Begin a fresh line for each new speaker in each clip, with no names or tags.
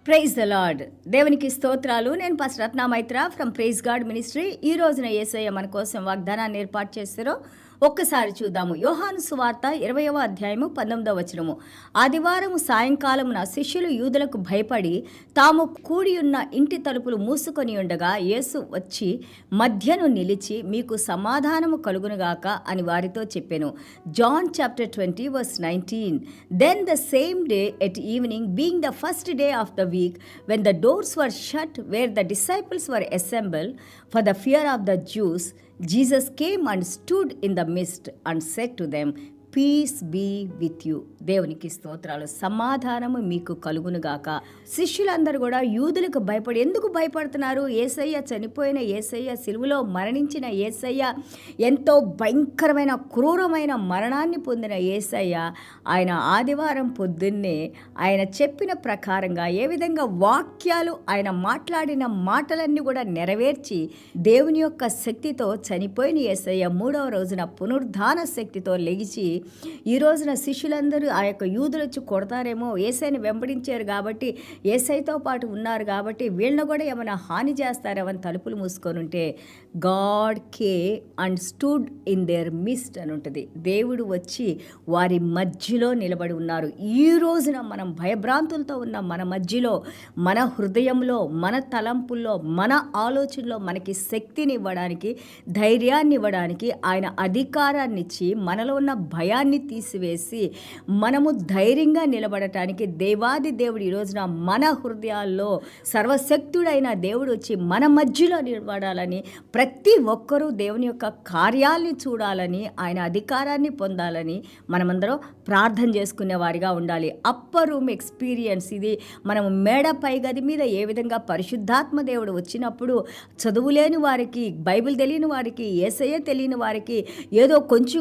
Praise the lord. దేవునికి స్తోత్రాలు. నేను pastor Ratna Maitra from praise God ministry. ఈ రోజున యేసయ్య మన కోసం వాగ్దానాన్ని ఏర్పాటు చేస్తారో ఒక్కసారి చూద్దాము. యోహాను సువార్త 20వ అధ్యాయము 19వ వచనము. ఆదివారం సాయంకాలమున శిష్యులు యూదులకు భయపడి తాము కూడి ఉన్న ఇంటి తలుపులు మూసుకొని ఉండగా యేసు వచ్చి మధ్యను నిలిచి మీకు సమాధానము కలుగునుగాక అని వారితో చెప్పెను. John chapter 20 verse 19. Then the same day at evening, being the first day of the week, when the doors were shut where the disciples were assembled for the fear of the Jews, Jesus came and stood in the midst and said to them, peace be with you. దేవునికి స్తోత్రాలు. సమాధానము మీకు కలుగునుగాక. శిష్యులందరూ కూడా యూదులకు భయపడి ఎందుకు భయపడుతున్నారు? యేసయ్య చనిపోయిన యేసయ్య, సిలువలో మరణించిన యేసయ్య, ఎంతో భయంకరమైన క్రూరమైన మరణాన్ని పొందిన యేసయ్య, ఆయన ఆదివారం పొద్దున్నే ఆయన చెప్పిన ప్రకారంగా ఏ విధంగా వాక్యాలు ఆయన మాట్లాడిన మాటలన్నీ కూడా నెరవేర్చి దేవుని యొక్క శక్తితో చనిపోయిన యేసయ్య మూడవ రోజున పునరుద్ధాన శక్తితో లెగిచి ఈ రోజున శిష్యులందరూ ఆ యొక్క యూదులు వచ్చి కొడతారేమో, యేసయ్యని వెంబడించారు కాబట్టి, యేసయ్యతో పాటు ఉన్నారు కాబట్టి వీళ్ళని కూడా ఏమైనా హాని చేస్తారేమని తలుపులు మూసుకొని ఉంటే God came and stood in their midst అని ఉంటుంది. దేవుడు వచ్చి వారి మధ్యలో నిలబడి ఉన్నారు. ఈ రోజున మనం భయభ్రాంతులతో ఉన్న మన మధ్యలో, మన హృదయంలో, మన తలంపుల్లో, మన ఆలోచనలో మనకి శక్తిని ఇవ్వడానికి, ధైర్యాన్ని ఇవ్వడానికి, ఆయన అధికారాన్ని ఇచ్చి మనలో ఉన్న భయాన్ని తీసివేసి మనము ధైర్యంగా నిలబడటానికి దేవాది దేవుడు ఈ రోజున మన హృదయాల్లో సర్వశక్తుడైన దేవుడు వచ్చి మన మధ్యలో నిలబడాలని, ప్రతి ఒక్కరూ దేవుని యొక్క కార్యాల్ని చూడాలని, ఆయన అధికారాన్ని పొందాలని మనమందరం ప్రార్థన చేసుకునే వారిగా ఉండాలి. అప్పర్ రూమ్ ఎక్స్పీరియన్స్ ఇది. మనము మేడ పై గది మీద ఏ విధంగా పరిశుద్ధాత్మ దేవుడు వచ్చినప్పుడు చదువులేని వారికి, బైబిల్ తెలియని వారికి, యేసయ్య తెలియని వారికి, ఏదో కొంచెం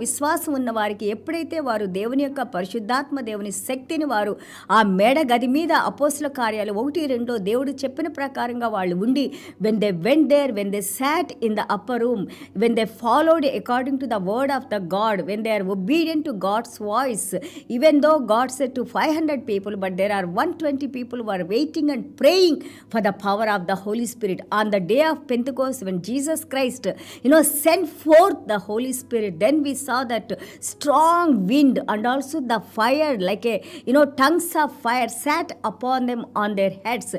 విశ్వాసం ఉన్న వారికి ఎప్పుడైతే వారు దేవుని యొక్క పరిశుద్ధాత్మ దేవుని శక్తిని వారు ఆ మేడ గది మీద అపోస్తుల కార్యాలు 1-2 దేవుడు చెప్పిన ప్రకారంగా వాళ్ళు ఉండి, when they went there, when they sat in the upper room, when they followed according to the word of the God, when they are obedient to God's voice, even though God said to 500 people, but there are 120 people who are waiting and praying for the power of the Holy Spirit. On the day of Pentecost, when Jesus Christ sent forth the Holy Spirit, then we saw that strong wind and also the fire, like a tongues of fire sat upon them on their heads.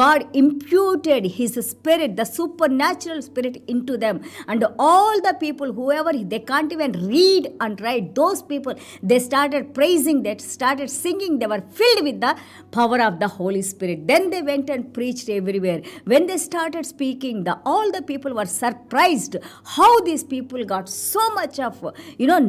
God imputed his spirit, the supernatural spirit, into them, and all the people, whoever they can't even read and write, those people, they started praising, they started singing, they were filled with the power of the Holy Spirit. Then they went and preached everywhere. When they started speaking, all the people were surprised how these people got so much of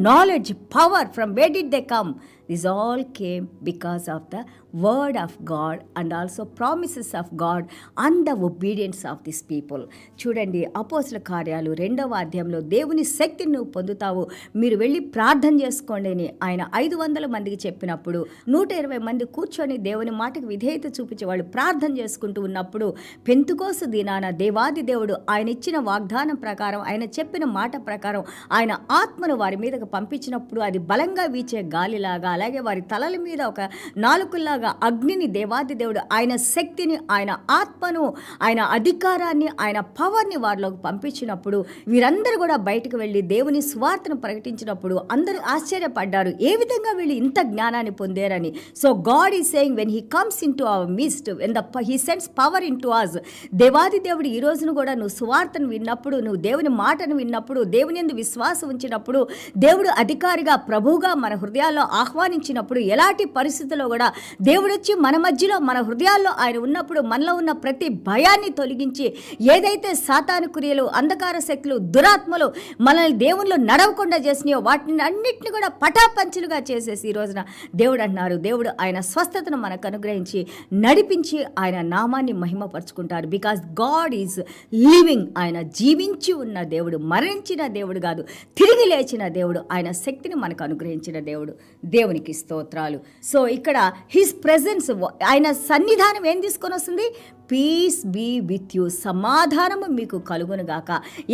knowledge, power. From where did they come? This all came because of the word of God and also promises of God and the obedience of these people. చూడండి, అపోస్తుల కార్యాలు 2వ అధ్యాయంలో దేవుని శక్తిని నువ్వు పొందుతావు, మీరు వెళ్ళి ప్రార్థన చేసుకోండి అని ఆయన 500 మందికి చెప్పినప్పుడు 120 మంది కూర్చొని దేవుని మాటకు విధేయత చూపించి వాళ్ళు ప్రార్థన చేసుకుంటూ ఉన్నప్పుడు, పెంతెకోస్తు దినాన దేవాది దేవుడు ఆయన ఇచ్చిన వాగ్దానం ప్రకారం, ఆయన చెప్పిన మాట ప్రకారం ఆయన ఆత్మను వారి మీదకు పంపించినప్పుడు అది బలంగా వీచే గాలిలాగా, అలాగే వారి తలల మీద ఒక నాలుకలాగా అగ్నిని దేవాది దేవుడు ఆయన శక్తిని, ఆయన ఆత్మను, ఆయన అధికారాన్ని, ఆయన పవర్ని వారిలోకి పంపించినప్పుడు వీరందరూ కూడా బయటకు వెళ్ళి దేవుని సువార్తను ప్రకటించినప్పుడు అందరూ ఆశ్చర్యపడ్డారు, ఏ విధంగా వీళ్ళు ఇంత జ్ఞానాన్ని పొందారని. So God is saying, when he comes into our midst, when he sends power into us. దేవాది దేవుడు ఈ రోజును కూడా నువ్వు సువార్తను విన్నప్పుడు, నువ్వు దేవుని మాటను విన్నప్పుడు, దేవుని యందు విశ్వాసం ఉంచినప్పుడు, దేవుడు అధికారిగా ప్రభువుగా మన హృదయాల్లో ఆహ్వానించినప్పుడు, ఎలాంటి పరిస్థితుల్లో కూడా దేవుడు వచ్చి మన మధ్యలో, మన హృదయాల్లో ఆయన ఉన్నప్పుడు మనలో ఉన్న ప్రతి భయాన్ని తొలగించి, ఏదైతే సాతాను క్రియలు, అంధకార శక్తులు, దురాత్మలు మనల్ని దేవుళ్ళు నడవకుండా చేసినాయో వాటిని అన్నిటిని కూడా పటాపంచులుగా చేసేసి ఈ రోజున దేవుడు అన్నారు, దేవుడు ఆయన స్వస్థతను మనకు అనుగ్రహించి నడిపించి ఆయన నామాన్ని మహిమపరుచుకుంటారు. Because God is living. ఆయన జీవించి ఉన్న దేవుడు, మరణించిన దేవుడు కాదు, తిరిగి లేచిన దేవుడు, ఆయన శక్తిని మనకు అనుగ్రహించిన దేవుడు. దేవునికి స్తోత్రాలు. సో ఇక్కడ హిస్ ప్రెజెన్స్, ఆయన సన్నిధానం ఏం తీసుకొని వస్తుంది? పీస్ బీ విత్ యూ, సమాధానము మీకు కలుగును గాక.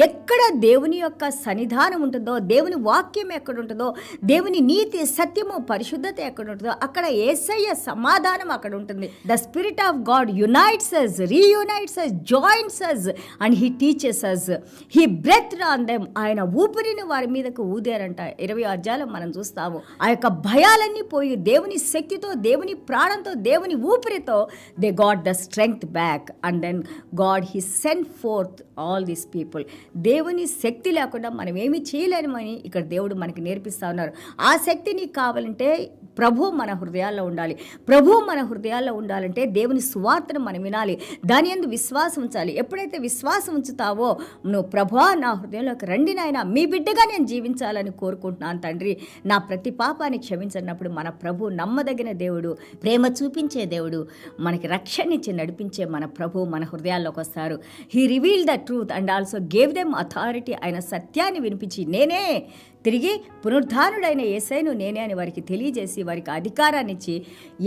ఎక్కడ దేవుని యొక్క సన్నిధానం ఉంటుందో, దేవుని వాక్యం ఎక్కడ ఉంటుందో, దేవుని నీతి సత్యము పరిశుద్ధత ఎక్కడ ఉంటుందో అక్కడ యేసయ్య సమాధానం అక్కడ ఉంటుంది. The spirit of God unites us, reunites us, joins us and he teaches us. He breathed on them. ఆయన ఊపిరిని వారి మీదకు ఊదారంట. 20 అధ్యాయాలు మనం చూస్తాము. ఆ యొక్క భయాలన్నీ పోయి దేవుని శక్తితో, దేవుని ప్రాణంతో, దేవుని ఊపిరితో they got the strength back. And then God, he sent forth all these people. దేవుని శక్తి లేకుండా మనం ఏమీ చేయలేమని ఇక్కడ దేవుడు మనకి నేర్పిస్తా ఉన్నారు. ఆ శక్తి నీకు కావాలంటే ప్రభు మన హృదయాల్లో ఉండాలి. ప్రభు మన హృదయాల్లో ఉండాలంటే దేవుని సువార్తను మనం వినాలి, దాని యందు విశ్వాసం ఉంచాలి. ఎప్పుడైతే విశ్వాసం ఉంచుతావో, నువ్వు ప్రభువా నా హృదయంలోకి రండి నాయనా, మీ బిడ్డగా నేను జీవించాలని కోరుకుంటున్నాను తండ్రి, నా ప్రతి పాపాన్ని క్షమించినప్పుడు మన ప్రభు నమ్మదగిన దేవుడు, ప్రేమ చూపించే దేవుడు, మనకి రక్షణ ఇచ్చి నడిపించే మన ప్రభు మన హృదయాల్లోకి వస్తారు. He reveal the truth and also gave them authority. ఆయన సత్యాన్ని వినిపించి నేనే తిరిగి పునరుద్ధానుడైన యేసయ్యను నేనే అని వారికి తెలియజేసి వారికి అధికారాన్ని ఇచ్చి,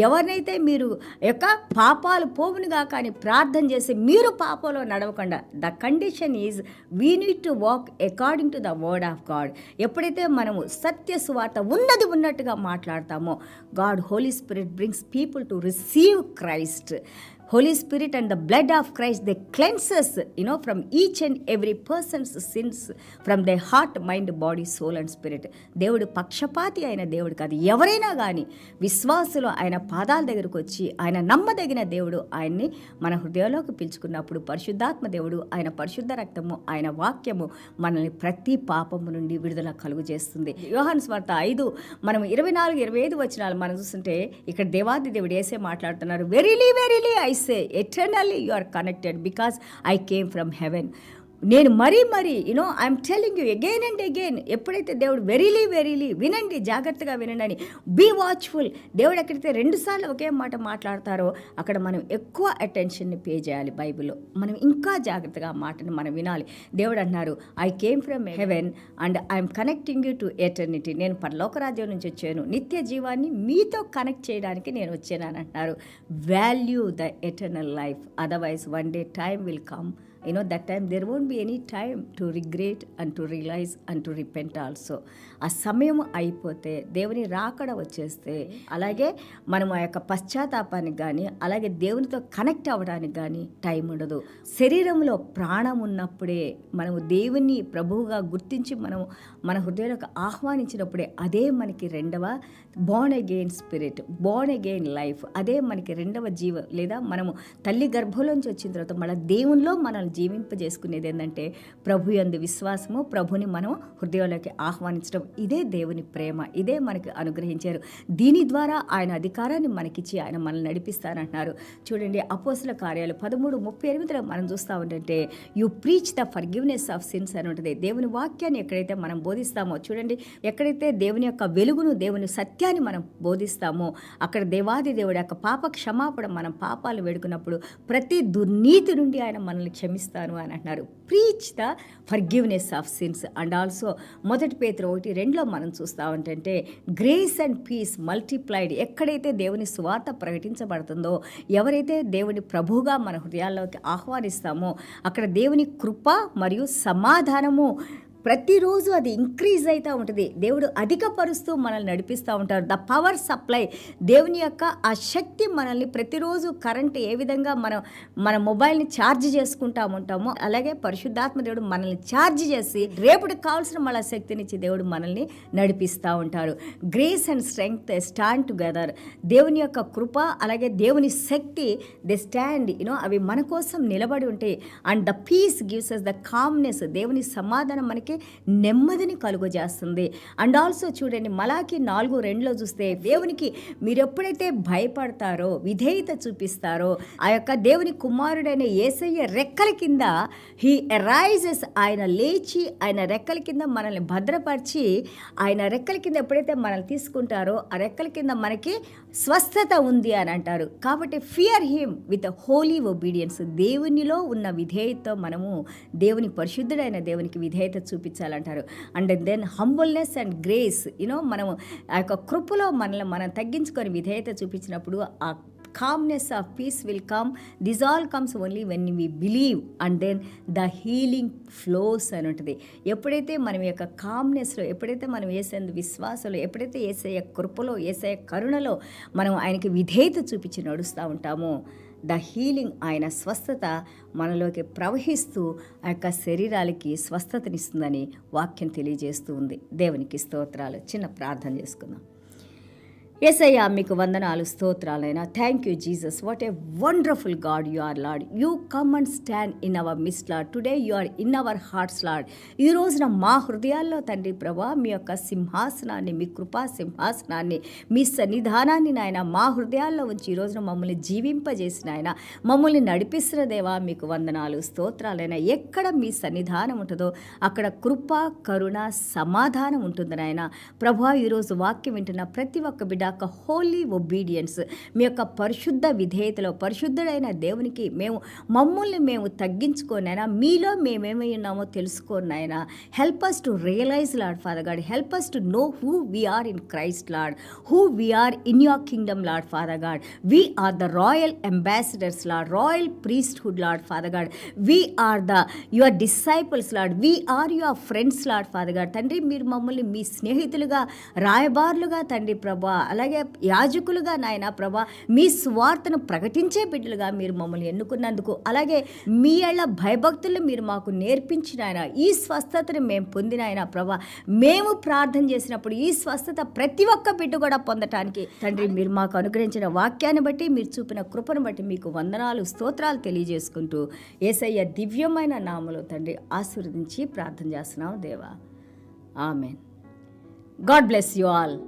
ఎవరినైతే మీరు యొక్క పాపాలు పోవునుగా కానీ ప్రార్థన చేసి మీరు పాపంలో నడవకుండా, the condition is we need to walk according to the word of God. ఎప్పుడైతే మనము సత్య సువార్త ఉన్నది ఉన్నట్టుగా మాట్లాడతామో, God Holy Spirit brings people to receive Christ. Holy Spirit and the blood of Christ, they cleanse us, from each and every person's sins, from their heart, mind, body, soul and spirit. దేవుడు పక్షపాతి అయిన దేవుడు కాదు. ఎవరైనా కానీ విశ్వాసులు ఆయన పాదాల దగ్గరకు వచ్చి, ఆయన నమ్మదగిన దేవుడు ఆయన్ని మన హృదయంలోకి పిలుచుకున్నప్పుడు పరిశుద్ధాత్మ దేవుడు, ఆయన పరిశుద్ధ రక్తము, ఆయన వాక్యము మనల్ని ప్రతి పాపము నుండి విడుదల కలుగు చేస్తుంది. యోహాను సువార్త 5 మనం 24-25 వచనాలు మనం చూస్తుంటే ఇక్కడ దేవాది దేవుడు యేసే మాట్లాడుతున్నారు. Verily verily I say eternally you are connected because I came from heaven. నేను మరీ I'm telling you again and again. ఎప్పుడైతే దేవుడు వెరీలీ వినండి, జాగ్రత్తగా వినండి అని, బీ వాచ్ఫుల్. దేవుడు ఎక్కడైతే 2 సార్లు ఒకే మాట మాట్లాడతారో అక్కడ మనం ఎక్కువ అటెన్షన్ని పే చేయాలి. బైబిల్లో మనం ఇంకా జాగ్రత్తగా ఆ మాటను మనం వినాలి. దేవుడు అన్నారు, I came from heaven and I'm connecting you to eternity. నేను పరలోక రాజ్యం నుంచి వచ్చాను, నిత్య జీవాన్ని మీతో కనెక్ట్ చేయడానికి నేను వచ్చాను అని అంటున్నారు. Value the eternal life, otherwise one day time will come. That time there won't be any time to regret and to realize and to repent also. ఆ సమయం అయిపోతే, దేవుని రాకడ వచ్చేస్తే, అలాగే మనం ఆ యొక్క పశ్చాత్తాపానికి కానీ, అలాగే దేవునితో కనెక్ట్ అవ్వడానికి కానీ టైం ఉండదు. శరీరంలో ప్రాణం ఉన్నప్పుడే మనము దేవుని ప్రభువుగా గుర్తించి మనము మన హృదయంలోకి ఆహ్వానించినప్పుడే అదే మనకి రెండవ Born again spirit, Born again life. అదే మనకి రెండవ జీవ, లేదా మనము తల్లి గర్భంలోంచి వచ్చిన తర్వాత మన దేవునిలో మనల్ని జీవింపజేసుకునేది ఏంటంటే ప్రభు యందు విశ్వాసము, ప్రభుని మనం హృదయంలోకి ఆహ్వానించడం. ఇదే దేవుని ప్రేమ, ఇదే మనకి అనుగ్రహించారు. దీని ద్వారా ఆయన అధికారాన్ని మనకిచ్చి ఆయన మనల్ని నడిపిస్తానంటున్నారు. చూడండి, అపోస్తుల కార్యాలు 13:38 మనం చూస్తూ ఉంటే you preach the forgiveness of since అని ఉంటుంది. దేవుని వాక్యాన్ని ఎక్కడైతే మనం బోధిస్తామో, చూడండి, ఎక్కడైతే దేవుని యొక్క వెలుగును, దేవుని సత్యాన్ని మనం బోధిస్తామో అక్కడ దేవాది దేవుడి యొక్క పాప క్షమాపణ, మనం పాపాలు వేడుకున్నప్పుడు ప్రతి దుర్నీతి నుండి ఆయన మనల్ని క్షమిస్తాను అని అంటున్నారు. Preach the forgiveness of since. And also 1 పేతురు 1:2 మనం చూస్తూ ఉంటే గ్రేస్ అండ్ పీస్ మల్టిప్లైడ్. ఎక్కడైతే దేవుని సువార్త ప్రకటించబడుతుందో, ఎవరైతే దేవుని ప్రభువుగా మన హృదయాల్లోకి ఆహ్వానిస్తామో అక్కడ దేవుని కృప మరియు సమాధానము ప్రతిరోజు అది ఇంక్రీజ్ అవుతూ ఉంటుంది. దేవుడు అధికపరుస్తూ మనల్ని నడిపిస్తూ ఉంటారు. ద పవర్ సప్లై, దేవుని యొక్క ఆ శక్తి మనల్ని ప్రతిరోజు కరెంట్ ఏ విధంగా మన మొబైల్ని ఛార్జ్ చేసుకుంటా ఉంటామో అలాగే పరిశుద్ధాత్మ దేవుడు మనల్ని ఛార్జ్ చేసి రేపటికి కావాల్సిన మళ్ళీ శక్తినిచ్చి దేవుడు మనల్ని నడిపిస్తూ ఉంటారు. Grace and strength stand together. దేవుని యొక్క కృప అలాగే దేవుని శక్తి దే స్టాండ్, అవి మన కోసం నిలబడి ఉంటాయి. And the peace gives us the calmness. దేవుని సమాధానం మనకి నెమ్మదిని కలుగజేస్తుంది. అండ్ ఆల్సో చూడండి, మలాకి 4:2 చూస్తే దేవునికి మీరు ఎప్పుడైతే భయపడతారో, విధేయత చూపిస్తారో, ఆ యొక్క దేవుని కుమారుడైన యేసయ్య రెక్కల కింద హీ అరైజెస్, ఆయన లేచి ఆయన రెక్కల కింద మనల్ని భద్రపరిచి, ఆయన రెక్కల కింద ఎప్పుడైతే మనల్ని తీసుకుంటారో ఆ రెక్కల కింద మనకి స్వస్థత ఉంది అని అంటారు. కాబట్టి fear him with holy obedience. దేవునిలో ఉన్న విధేయతతో మనము దేవుని పరిశుద్ధుడైన దేవునికి విధేయత చూపించాలంటారు. And then humbleness and grace, మనము ఆ యొక్క కృపలో మనల్ని మనం తగ్గించుకొని విధేయత చూపించినప్పుడు ఆ calmness of peace will come. This all comes only when we believe, and then the healing flows అని ఉంటుంది. ఎప్పుడైతే మనం యొక్క కామ్నెస్లో, ఎప్పుడైతే మనం యేసయ్యందు విశ్వాసంలో, ఎప్పుడైతే యేసయ్య కృపలో, యేసయ్య కరుణలో మనం ఆయనకి విధేయత చూపించి నడుస్తూ ఉంటామో, ద హీలింగ్, ఆయన స్వస్థత మనలోకి ప్రవహిస్తూ ఆ యొక్క శరీరాలకి స్వస్థతనిస్తుందని వాక్యం తెలియజేస్తూ ఉంది. దేవునికి స్తోత్రాలు. చిన్న ప్రార్థన చేసుకుందాం. యేసయ్యా, మీకు వందనాలు, స్తోత్రాలైనా. Thank you Jesus. What a wonderful God you are Lord. You come and stand in our midst Lord. Today you are in our hearts Lord. ఈ రోజున మా హృదయాల్లో తండ్రి ప్రభా మీ యొక్క సింహాసనాన్ని, మీ కృపా సింహాసనాన్ని, మీ సన్నిధానాన్ని నాయన మా హృదయాల్లో ఉంచి ఈ రోజున మమ్మల్ని జీవింపజేసిన ఆయన, మమ్మల్ని నడిపిస్తున్న దేవా మీకు వందనాలు, స్తోత్రాలైనా. ఎక్కడ మీ సన్నిధానం ఉంటుందో అక్కడ కృప, కరుణ, సమాధానం ఉంటుంది నాయన. ప్రభా, ఈరోజు వాక్యం వింటున్న ప్రతి ఒక్క బిడ్డ యొక్క హోలీ ఒబీడియన్స్, మీ యొక్క పరిశుద్ధ విధేయతలో, పరిశుద్ధుడైన దేవునికి మమ్మల్ని మేము తగ్గించుకోనైనా, మీలో మేమేమై ఉన్నామో తెలుసుకోనైనా. Help us to realise Lord Father God. Help us to know who we are in Christ Lord, who we are in your kingdom Lord Father God. We are the royal ambassadors Lord, royal priesthood Lord Father God. We are the your disciples Lord. We are your friends Lord Father God. తండ్రి, మీరు మమ్మల్ని మీ స్నేహితులుగా, రాయబారులుగా తండ్రి ప్రభా, అలాగే యాజకులుగా నాయన ప్రభా, మీ సువార్తను ప్రకటించే బిడ్డలుగా మీరు మమ్మల్ని ఎన్నుకున్నందుకు, అలాగే మీ ఏళ్ల భయభక్తులు మీరు మాకు నేర్పించిన ఆయన, ఈ స్వస్థతను మేము పొందిన ఆయన ప్రభా, మేము ప్రార్థన చేసినప్పుడు ఈ స్వస్థత ప్రతి ఒక్క బిడ్డ కూడా పొందటానికి తండ్రి మీరు మాకు అనుగ్రహించిన వాక్యాన్ని బట్టి, మీరు చూపిన కృపను బట్టి మీకు వందనాలు, స్తోత్రాలు తెలియజేసుకుంటూ యేసయ్య దివ్యమైన నామములో తండ్రి ఆశీర్వదించి ప్రార్థన చేస్తున్నాం దేవా. Amen. God bless you all.